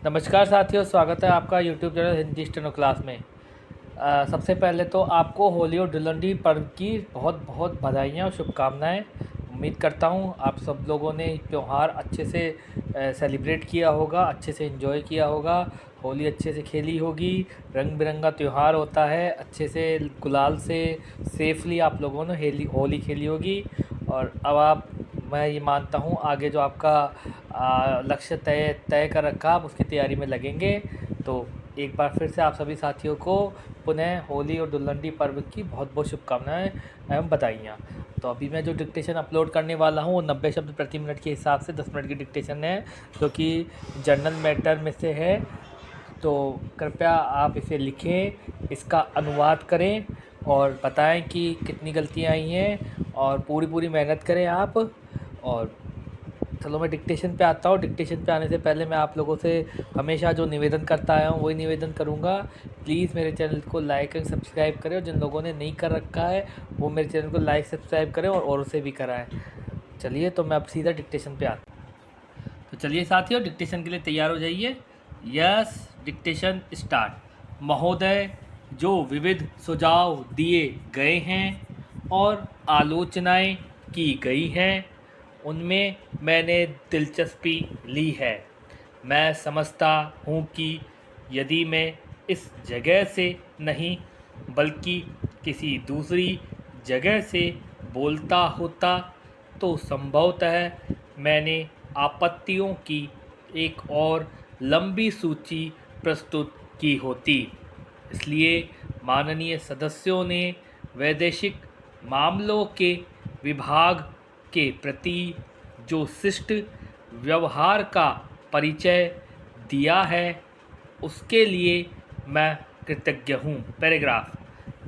नमस्कार साथियों, स्वागत है आपका YouTube channel Hindi steno class में। सबसे पहले तो आपको होली और धुलंडी पर्व की बहुत बहुत बधाइयाँ और शुभकामनाएं। उम्मीद करता हूँ आप सब लोगों ने त्यौहार अच्छे से सेलिब्रेट किया होगा, अच्छे से एंजॉय किया होगा, होली अच्छे से खेली होगी। रंग बिरंगा त्यौहार होता है, अच्छे से गुलाल से सेफली आप लोगों ने होली खेली होगी। और अब आप, मैं ये मानता हूँ, आगे जो आपका लक्ष्य तय तय कर रखा, आप उसकी तैयारी में लगेंगे। तो एक बार फिर से आप सभी साथियों को पुनः होली और धुलंडी पर्व की बहुत बहुत शुभकामनाएं एवं बधाइयाँ। तो अभी मैं जो डिक्टेशन अपलोड करने वाला हूँ वो 90 शब्द प्रति मिनट के हिसाब से 10 मिनट की डिक्टेशन है, जो कि जर्नल मैटर में से है। तो कृपया आप इसे लिखें, इसका अनुवाद करें और बताएं कि कितनी गलतियां आई हैं, और पूरी मेहनत करें आप। और चलो मैं डिक्टेशन पे आता हूँ। डिक्टेशन पे आने से पहले मैं आप लोगों से हमेशा जो निवेदन करता आया हूँ वही निवेदन करूँगा। प्लीज़ मेरे चैनल को लाइक एंड सब्सक्राइब करें, और जिन लोगों ने नहीं कर रखा है वो मेरे चैनल को लाइक सब्सक्राइब करें और औरों से भी कराएं। चलिए, तो मैं अब सीधा डिक्टेशन पे आता हूँ। तो चलिए साथियों, डिक्टेशन के लिए तैयार हो जाइए। Yes, dictation start. महोदय, जो विविध सुझाव दिए गए हैं और आलोचनाएं की गई हैं उनमें मैंने दिलचस्पी ली है। मैं समझता हूँ कि यदि मैं इस जगह से नहीं बल्कि किसी दूसरी जगह से बोलता होता तो संभवतः मैंने आपत्तियों की एक और लंबी सूची प्रस्तुत की होती। इसलिए माननीय सदस्यों ने वैदेशिक मामलों के विभाग के प्रति जो शिष्ट व्यवहार का परिचय दिया है उसके लिए मैं कृतज्ञ हूँ। पैराग्राफ।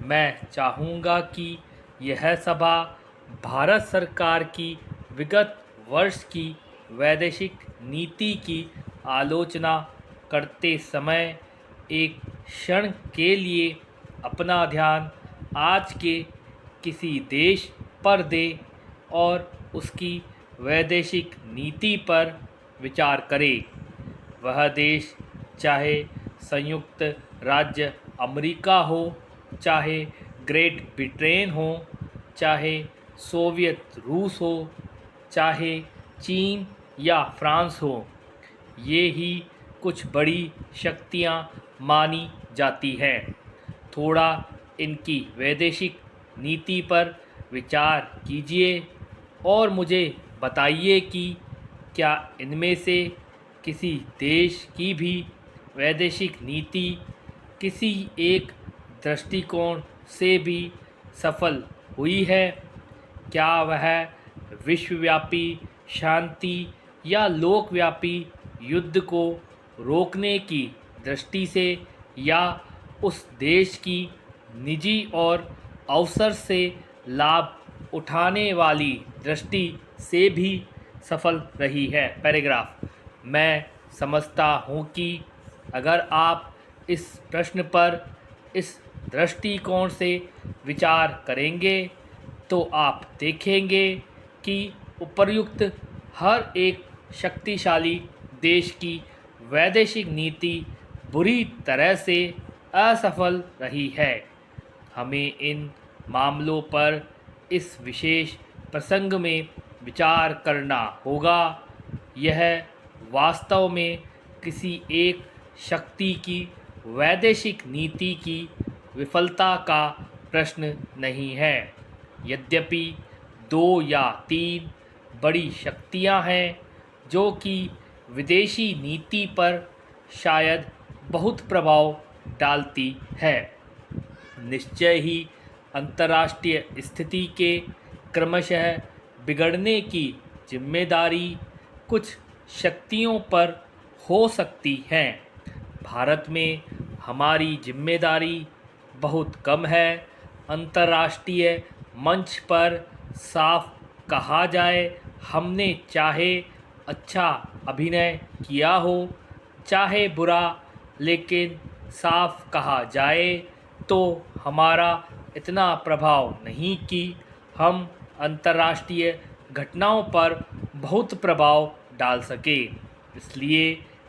मैं चाहूँगा कि यह सभा भारत सरकार की विगत वर्ष की वैदेशिक नीति की आलोचना करते समय एक क्षण के लिए अपना ध्यान आज के किसी देश पर दे और उसकी वैदेशिक नीति पर विचार करे। वह देश चाहे संयुक्त राज्य अमेरिका हो, चाहे ग्रेट ब्रिटेन हो, चाहे सोवियत रूस हो, चाहे चीन या फ्रांस हो, ये ही कुछ बड़ी शक्तियाँ मानी जाती हैं। थोड़ा इनकी वैदेशिक नीति पर विचार कीजिए और मुझे बताइए कि क्या इनमें से किसी देश की भी वैदेशिक नीति किसी एक दृष्टिकोण से भी सफल हुई है? क्या वह विश्वव्यापी शांति या लोकव्यापी युद्ध को रोकने की दृष्टि से, या उस देश की निजी और अवसर से लाभ उठाने वाली दृष्टि से भी सफल रही है? पैराग्राफ। मैं समझता हूँ कि अगर आप इस प्रश्न पर इस दृष्टिकोण से विचार करेंगे तो आप देखेंगे कि उपर्युक्त हर एक शक्तिशाली देश की वैदेशिक नीति बुरी तरह से असफल रही है। हमें इन मामलों पर इस विशेष प्रसंग में विचार करना होगा। यह वास्तव में किसी एक शक्ति की वैदेशिक नीति की विफलता का प्रश्न नहीं है। यद्यपि 2 या 3 बड़ी शक्तियां हैं जो कि विदेशी नीति पर शायद बहुत प्रभाव डालती है, निश्चय ही अंतर्राष्ट्रीय स्थिति के क्रमशः बिगड़ने की जिम्मेदारी कुछ शक्तियों पर हो सकती है। भारत में हमारी जिम्मेदारी बहुत कम है। अंतर्राष्ट्रीय मंच पर साफ कहा जाए, हमने चाहे अच्छा अभिनय किया हो चाहे बुरा, लेकिन साफ कहा जाए तो हमारा इतना प्रभाव नहीं कि हम अंतर्राष्ट्रीय घटनाओं पर बहुत प्रभाव डाल सके। इसलिए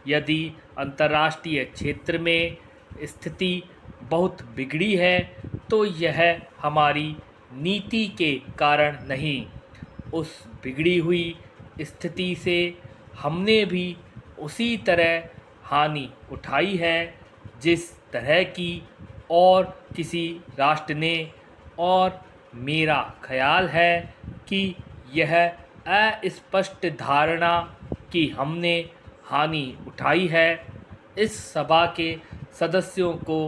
यदि अंतर्राष्ट्रीय क्षेत्र में स्थिति बहुत बिगड़ी है तो यह हमारी नीति के कारण नहीं, उस बिगड़ी हुई स्थिति से हमने भी उसी तरह हानि उठाई है जिस तरह की और किसी राष्ट्र ने। और मेरा ख्याल है कि यह अस्पष्ट धारणा कि हमने हानि उठाई है इस सभा के सदस्यों को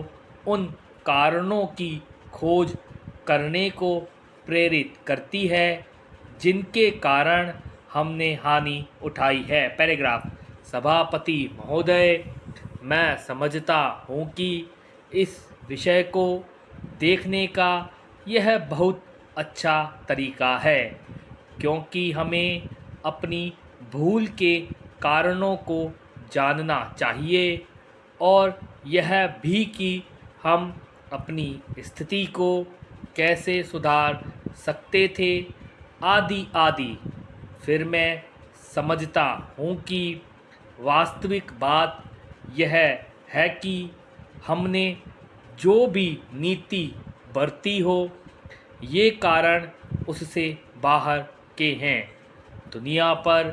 उन कारणों की खोज करने को प्रेरित करती है जिनके कारण हमने हानि उठाई है। पैराग्राफ। सभापति महोदय, मैं समझता हूँ कि इस विषय को देखने का यह बहुत अच्छा तरीका है, क्योंकि हमें अपनी भूल के कारणों को जानना चाहिए और यह भी कि हम अपनी स्थिति को कैसे सुधार सकते थे, आदि आदि। फिर मैं समझता हूँ कि वास्तविक बात यह है कि हमने जो भी नीति बरती हो, ये कारण उससे बाहर के हैं। दुनिया पर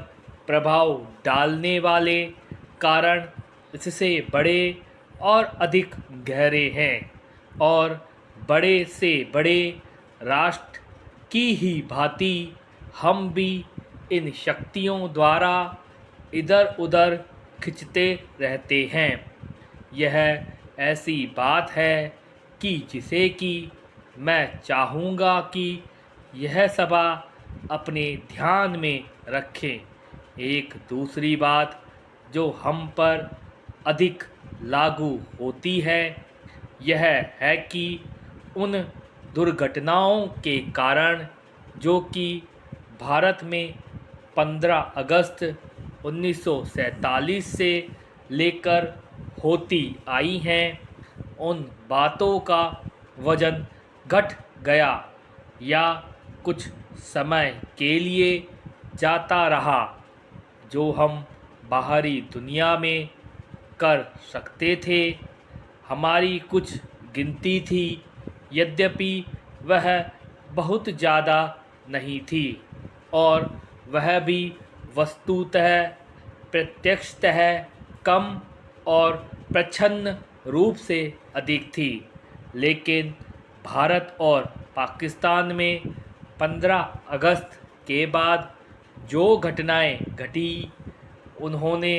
प्रभाव डालने वाले कारण इससे बड़े और अधिक गहरे हैं और बड़े से बड़े राष्ट्र की ही भांति हम भी इन शक्तियों द्वारा इधर उधर खिंचते रहते हैं। यह ऐसी बात है कि जिसे कि मैं चाहूँगा कि यह सभा अपने ध्यान में रखें। एक दूसरी बात जो हम पर अधिक लागू होती है यह है कि उन दुर्घटनाओं के कारण जो कि भारत में 15 अगस्त 1947 से लेकर होती आई हैं, उन बातों का वजन घट गया या कुछ समय के लिए जाता रहा जो हम बाहरी दुनिया में कर सकते थे। हमारी कुछ गिनती थी, यद्यपि वह बहुत ज़्यादा नहीं थी और वह भी वस्तुतः प्रत्यक्षतः कम और प्रच्छन्न रूप से अधिक थी। लेकिन भारत और पाकिस्तान में 15 अगस्त के बाद जो घटनाएं घटी उन्होंने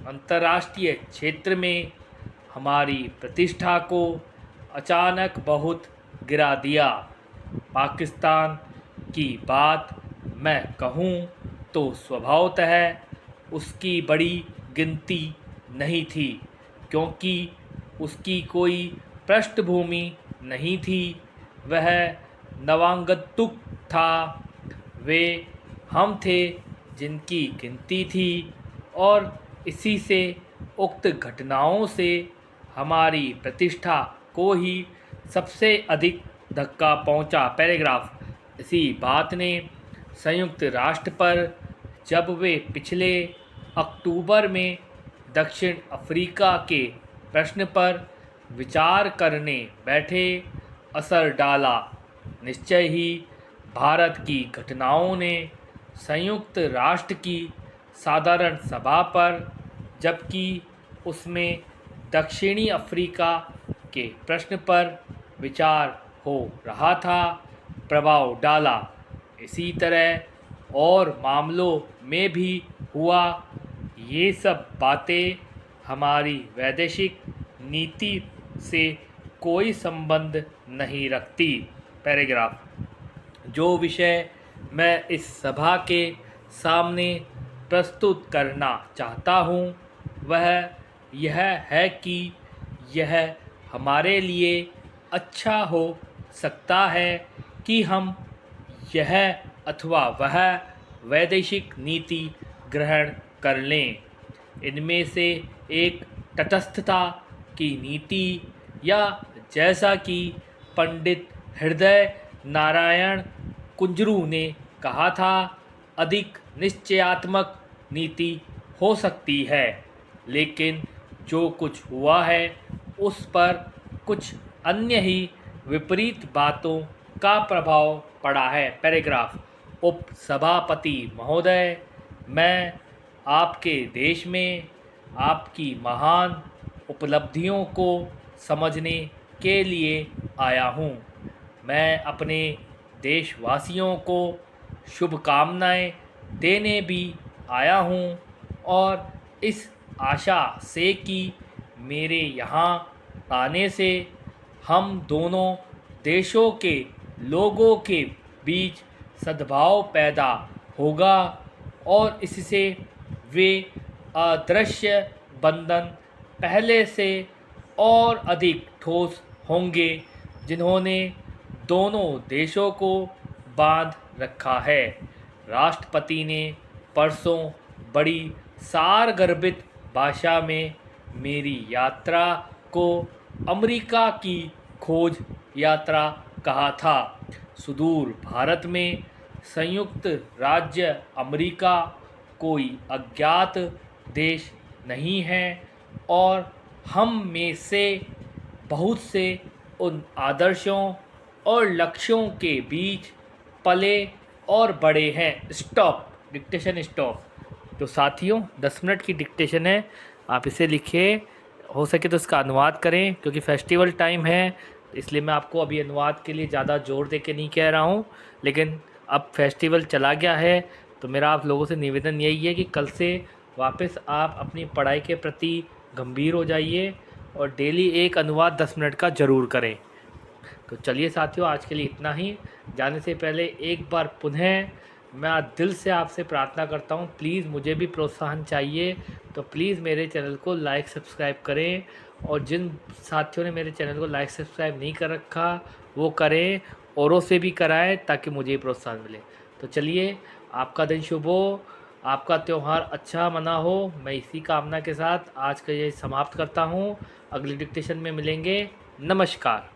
अंतर्राष्ट्रीय क्षेत्र में हमारी प्रतिष्ठा को अचानक बहुत गिरा दिया। पाकिस्तान की बात मैं कहूँ तो स्वभावतः उसकी बड़ी गिनती नहीं थी, क्योंकि उसकी कोई पृष्ठभूमि नहीं थी। वह नवागंतुक था। वे हम थे जिनकी गिनती थी और इसी से उक्त घटनाओं से हमारी प्रतिष्ठा को ही सबसे अधिक धक्का पहुंचा। पैराग्राफ। इसी बात ने संयुक्त राष्ट्र पर जब वे पिछले अक्टूबर में दक्षिण अफ्रीका के प्रश्न पर विचार करने बैठे असर डाला। निश्चय ही भारत की घटनाओं ने संयुक्त राष्ट्र की साधारण सभा पर, जबकि उसमें दक्षिणी अफ्रीका के प्रश्न पर विचार हो रहा था, प्रभाव डाला। इसी तरह और मामलों में भी हुआ। ये सब बातें हमारी वैदेशिक नीति से कोई संबंध नहीं रखती। पैराग्राफ। जो विषय मैं इस सभा के सामने प्रस्तुत करना चाहता हूँ वह यह है कि यह हमारे लिए अच्छा हो सकता है कि हम यह अथवा वह वैदेशिक नीति ग्रहण कर लें। इनमें से एक तटस्थता की नीति या जैसा कि पंडित हृदय नारायण कुंजरू ने कहा था, अधिक निश्चयात्मक नीति हो सकती है। लेकिन जो कुछ हुआ है उस पर कुछ अन्य ही विपरीत बातों का प्रभाव पड़ा है। पैराग्राफ। उपसभापति महोदय, मैं आपके देश में आपकी महान उपलब्धियों को समझने के लिए आया हूँ। मैं अपने देशवासियों को शुभकामनाएं देने भी आया हूँ और इस आशा से कि मेरे यहाँ आने से हम दोनों देशों के लोगों के बीच सद्भाव पैदा होगा और इससे वे अदृश्य बंधन पहले से और अधिक ठोस होंगे जिन्होंने दोनों देशों को बांध रखा है। राष्ट्रपति ने परसों बड़ी सारगर्भित भाषा में मेरी यात्रा को अमेरिका की खोज यात्रा कहा था। सुदूर भारत में संयुक्त राज्य अमेरिका कोई अज्ञात देश नहीं है और हम में से बहुत से उन आदर्शों और लक्ष्यों के बीच पले और बड़े हैं। Stop, dictation stop. तो साथियों 10 मिनट की डिक्टेशन है, आप इसे लिखिए, हो सके तो इसका अनुवाद करें क्योंकि फेस्टिवल टाइम है, इसलिए मैं आपको अभी अनुवाद के लिए ज़्यादा जोर दे के नहीं कह रहा हूँ। लेकिन अब फेस्टिवल चला गया है तो मेरा आप लोगों से निवेदन यही है कि कल से वापस आप अपनी पढ़ाई के प्रति गंभीर हो जाइए और डेली एक अनुवाद 10 मिनट का ज़रूर करें। तो चलिए साथियों, आज के लिए इतना ही। जाने से पहले एक बार पुनः मैं दिल से आपसे प्रार्थना करता हूँ, प्लीज़ मुझे भी प्रोत्साहन चाहिए, तो प्लीज़ मेरे चैनल को लाइक सब्सक्राइब करें और जिन साथियों ने मेरे चैनल को लाइक सब्सक्राइब नहीं कर रखा वो करें, औरों से भी कराएं ताकि मुझे प्रोत्साहन मिले। तो चलिए, आपका दिन शुभ हो, आपका त्यौहार अच्छा मना हो। मैं इसी कामना के साथ आज का ये समाप्त करता हूँ। अगली डिक्टेशन में मिलेंगे। नमस्कार।